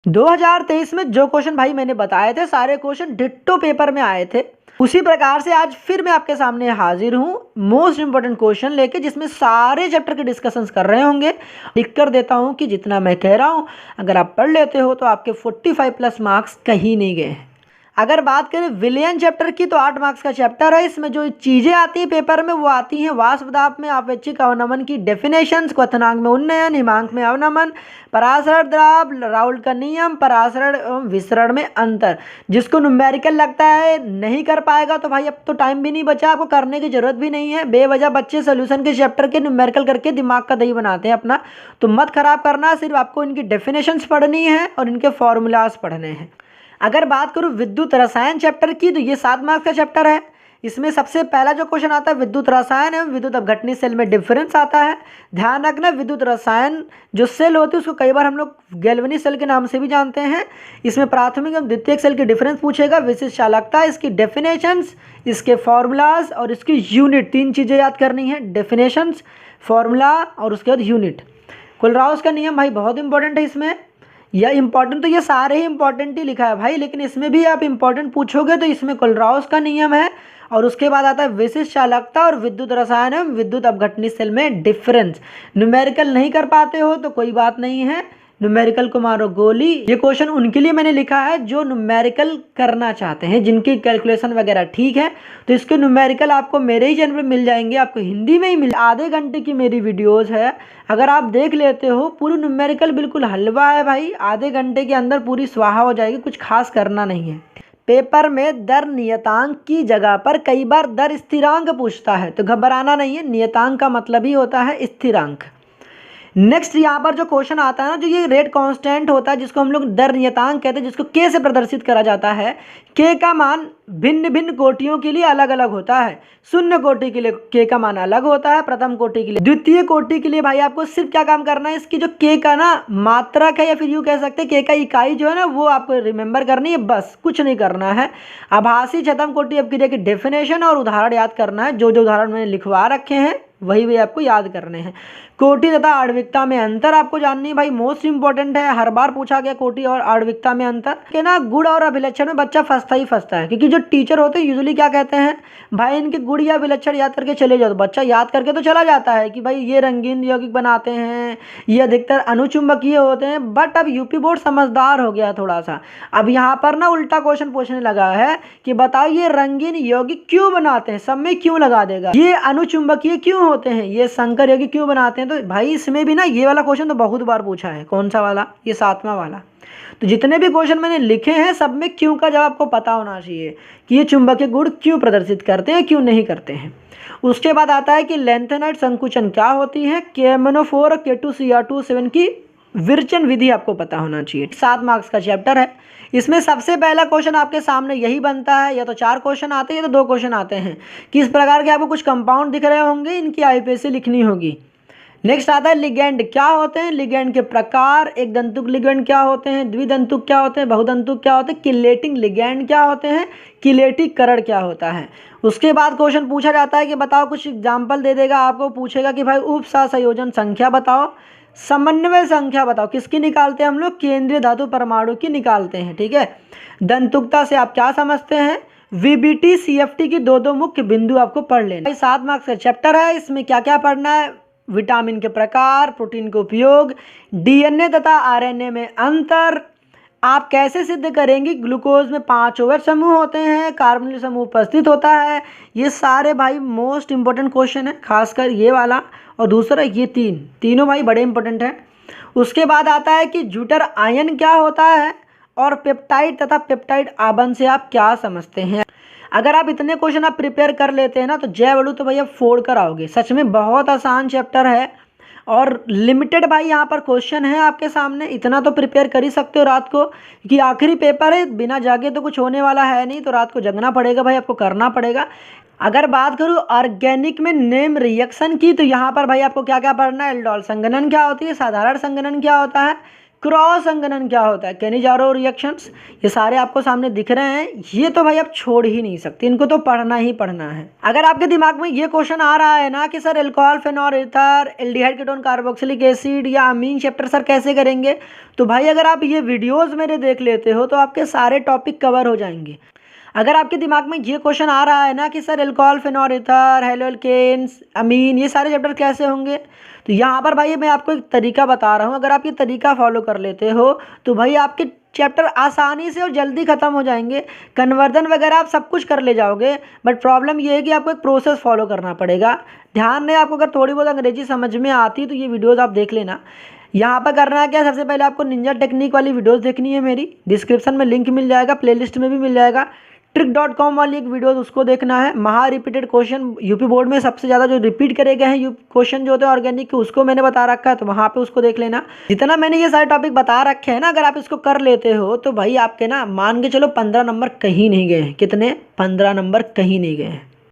2023 में जो क्वेश्चन भाई मैंने बताए थे सारे क्वेश्चन डिट्टो पेपर में आए थे, उसी प्रकार से आज फिर मैं आपके सामने हाजिर हूँ मोस्ट इंपोर्टेंट क्वेश्चन लेके, जिसमें सारे चैप्टर के डिस्कशंस कर रहे होंगे। लिख कर देता हूँ कि जितना मैं कह रहा हूँ अगर आप पढ़ लेते हो तो आपके 45 प्लस मार्क्स कहीं नहीं गए हैं। अगर बात करें विलियन चैप्टर की तो 8 मार्क्स का चैप्टर है। इसमें जो चीज़ें आती हैं पेपर में वो आती हैं वाष्पदाब में आपेक्षिक अवनमन की डेफिनेशंस, क्वथनांक में उन्नयन, हिमांक में अवनमन, परासरण द्राव, राउल्ट का नियम, परासरण एवं विसरण में अंतर। जिसको न्यूमेरिकल लगता है नहीं कर पाएगा तो भाई अब तो टाइम भी नहीं बचा, आपको करने की जरूरत भी नहीं है। बेवजह बच्चे सोल्यूशन के चैप्टर के न्यूमेरिकल करके दिमाग का दही बनाते हैं अपना, तो मत खराब करना। सिर्फ आपको इनकी डेफिनेशंस पढ़नी है और इनके फॉर्मूलाज पढ़ने हैं। अगर बात करूँ विद्युत रसायन चैप्टर की तो ये 7 मार्क्स का चैप्टर है। इसमें सबसे पहला जो क्वेश्चन आता है विद्युत रसायन एवं विद्युत अपघटनी सेल में डिफरेंस आता है। ध्यान रखना विद्युत रसायन जो सेल होती है उसको कई बार हम लोग गैल्वेनिक सेल के नाम से भी जानते हैं। इसमें प्राथमिक एवं द्वितीयक सेल की डिफरेंस पूछेगा, विशिष्ट चालकता, इसकी डेफिनेशंस, इसके फॉर्मूलाज और इसकी यूनिट। 3 चीज़ें याद करनी है, डेफिनेशंस, फॉर्मूला और उसके बाद यूनिट। कोलराउस का नियम भाई बहुत इंपॉर्टेंट है। इसमें यह इंपॉर्टेंट तो ये सारे ही इंपॉर्टेंट ही लिखा है भाई, लेकिन इसमें भी आप इंपॉर्टेंट पूछोगे तो इसमें कोलराउस का नियम है और उसके बाद आता है विशिष्ट चालकता और विद्युत रसायन एवं विद्युत अपघटनी सेल में डिफरेंस। न्यूमेरिकल नहीं कर पाते हो तो कोई बात नहीं है, न्यूमेरिकल को मारो गोली। ये क्वेश्चन उनके लिए मैंने लिखा है जो न्यूमेरिकल करना चाहते हैं, जिनकी कैलकुलेशन वगैरह ठीक है। तो इसके न्यूमेरिकल आपको मेरे ही चैनल पे मिल जाएंगे, आपको हिंदी में ही मिल। आधे घंटे की मेरी वीडियोस है, अगर आप देख लेते हो पूरी न्यूमेरिकल बिल्कुल हलवा है भाई, आधे घंटे के अंदर पूरी स्वाहा हो जाएगी, कुछ खास करना नहीं है। पेपर में दर नियतांक की जगह पर कई बार दर स्थिरांक पूछता है, तो घबराना नहीं है, नियतांक का मतलब ही होता है स्थिरांक। नेक्स्ट यहाँ पर जो क्वेश्चन आता है ना, जो ये रेट कांस्टेंट होता है जिसको हम लोग दर नियतांक कहते हैं, जिसको के से प्रदर्शित करा जाता है। के का मान भिन्न भिन्न कोटियों के लिए अलग अलग होता है। शून्य कोटि के लिए के का मान अलग होता है, प्रथम कोटि के लिए, द्वितीय कोटि के लिए भाई आपको सिर्फ क्या काम करना है, इसकी जो के का ना मात्रक है या फिर यूँ कह सकते हैं के का इकाई जो है ना वो आपको रिमेंबर करनी है, बस कुछ नहीं करना है। आभासी छठम कोटि अपक्रिया की डेफिनेशन और उदाहरण याद करना है, जो जो उदाहरण मैंने लिखवा रखे हैं वही वही आपको याद करने हैं। कोटि तथा आणविकता में अंतर आपको जाननी है भाई, मोस्ट इंपॉर्टेंट है, हर बार पूछा गया कोटि और आणविकता में अंतर के ना। गुण और अभिलक्षण में बच्चा फंसता ही फंसता है, क्योंकि जो टीचर होते हैं यूजुअली क्या कहते हैं भाई इनके गुण या विलक्षण याद करके चले जाओ, तो बच्चा याद करके तो चला जाता है कि भाई ये रंगीन यौगिक बनाते हैं, ये अधिकतर अनुचुंबकीय होते हैं। बट अब यूपी बोर्ड समझदार हो गया थोड़ा सा, अब यहाँ पर ना उल्टा क्वेश्चन पूछने लगा है कि बताओ ये रंगीन यौगिक क्यों बनाते हैं, सब में क्यों लगा देगा, ये अनुचुंबकीय क्यों होते हैं, ये संकर यौगिक क्यों बनाते हैं। तो भाई इसमें भी ना ये वाला क्वेश्चन तो बहुत बार पूछा है। कौन सा वाला, ये 7वां वाला। तो जितने भी क्वेश्चन मैंने लिखे हैं सब में क्यों का जवाब आपको पता होना चाहिए कि ये चुंबकीय गुण क्यों प्रदर्शित करते हैं, क्यों नहीं करते हैं। उसके बाद आता है कि लेंथेनाइट संकुचन क्या होती है, KMnO4 और K2Cr2O7 की विरचन विधि आपको पता होना चाहिए। 7 मार्क्स का चैप्टर है। इसमें सबसे पहला क्वेश्चन आपके सामने यही बनता है, या तो 4 क्वेश्चन आते हैं या तो 2 क्वेश्चन आते हैं। किस प्रकार के आपको कुछ कंपाउंड दिख रहे होंगे, इनकी आईपीएसी लिखनी होगी। नेक्स्ट आता है लिगेंड क्या होते हैं, लिगेंड के प्रकार, एक दंतुक लिगेंड क्या होते हैं, द्विदंतुक क्या होते हैं, बहुदंतुक क्या होते हैं, किलेटिंग लिगेंड क्या होते हैं, किलेटिकरण क्या होता है। उसके बाद क्वेश्चन पूछा जाता है कि बताओ, कुछ एग्जाम्पल दे देगा आपको, पूछेगा कि भाई उप सहसंयोजन संख्या बताओ, समन्वय संख्या बताओ। किसकी निकालते हैं हम लोग, केंद्रीय धातु परमाणु की निकालते हैं, ठीक है। दंतुकता से आप क्या समझते हैं, VBT CFT की 2 मुख्य बिंदु आपको पढ़ लेना। 7 मार्क्स का चैप्टर है, इसमें क्या क्या पढ़ना है, विटामिन के प्रकार, प्रोटीन के उपयोग, DNA तथा RNA में अंतर, आप कैसे सिद्ध करेंगे ग्लूकोज में 5 OH समूह होते हैं, कार्बोनिल समूह उपस्थित होता है। ये सारे भाई मोस्ट इंपॉर्टेंट क्वेश्चन है, खासकर ये वाला और दूसरा ये तीनों भाई बड़े इंपॉर्टेंट हैं। उसके बाद आता है कि ज्यूटर आयन क्या होता है और पेप्टाइड तथा पेप्टाइड आबंध से आप क्या समझते हैं। अगर आप इतने क्वेश्चन आप प्रिपेयर कर लेते हैं ना तो जय बड़ू तो भैया फोड़ कर आओगे। सच में बहुत आसान चैप्टर है और लिमिटेड भाई यहाँ पर क्वेश्चन है आपके सामने, इतना तो प्रिपेयर कर ही सकते हो रात को, क्योंकि आखिरी पेपर है, बिना जागे तो कुछ होने वाला है नहीं, तो रात को जगना पड़ेगा भाई, आपको करना पड़ेगा। अगर बात करूँ ऑर्गेनिक में नेम रिएक्शन की तो यहाँ पर भाई आपको क्या क्या पढ़ना है, एल्डोल संघनन क्या होती है, साधारण संघनन क्या होता है, क्रॉस संघनन क्या होता है, केनिजारो रिएक्शंस, ये सारे आपको सामने दिख रहे हैं। ये तो भाई आप छोड़ ही नहीं सकते, इनको तो पढ़ना ही पढ़ना है। अगर आपके दिमाग में ये क्वेश्चन आ रहा है ना कि sir alcohol, phenol ether, aldehyde ketone, carboxylic acid या अमीन चैप्टर सर कैसे करेंगे, तो भाई अगर आप ये वीडियोस मेरे देख लेते हो तो आपके सारे टॉपिक कवर हो जाएंगे। अगर आपके दिमाग में ये क्वेश्चन आ रहा है ना कि sir alcohol, phenol ether, haloalkanes, अमीन, ये सारे चैप्टर कैसे होंगे, तो यहाँ पर भाई मैं आपको एक तरीका बता रहा हूँ। अगर आप ये तरीका फॉलो कर लेते हो तो भाई आपके चैप्टर आसानी से और जल्दी ख़त्म हो जाएंगे। कन्वर्जन वगैरह आप सब कुछ कर ले जाओगे, बट प्रॉब्लम ये है कि आपको एक प्रोसेस फॉलो करना पड़ेगा। ध्यान दें, आपको अगर थोड़ी बहुत अंग्रेजी समझ में आती तो ये वीडियोज़ आप देख लेना। यहाँ पर करना है क्या, सबसे पहले आपको निंजा टेक्निक वाली वीडियोस देखनी है मेरी, डिस्क्रिप्शन में लिंक मिल जाएगा, प्लेलिस्ट में भी मिल जाएगा। trick.com वाली एक वीडियो उसको देखना है। महा रिपीटेड क्वेश्चन यूपी बोर्ड में सबसे ज़्यादा जो रिपीट करे गए हैं क्वेश्चन जो होते हैं ऑर्गेनिक के, उसको मैंने बता रखा है, तो वहाँ पे उसको देख लेना। जितना मैंने ये सारे टॉपिक बता रखे हैं ना, अगर आप इसको कर लेते हो तो भाई आपके ना मान के चलो 15 नंबर कहीं नहीं गए हैं। कितने? 15 नंबर कहीं नहीं गए हैं।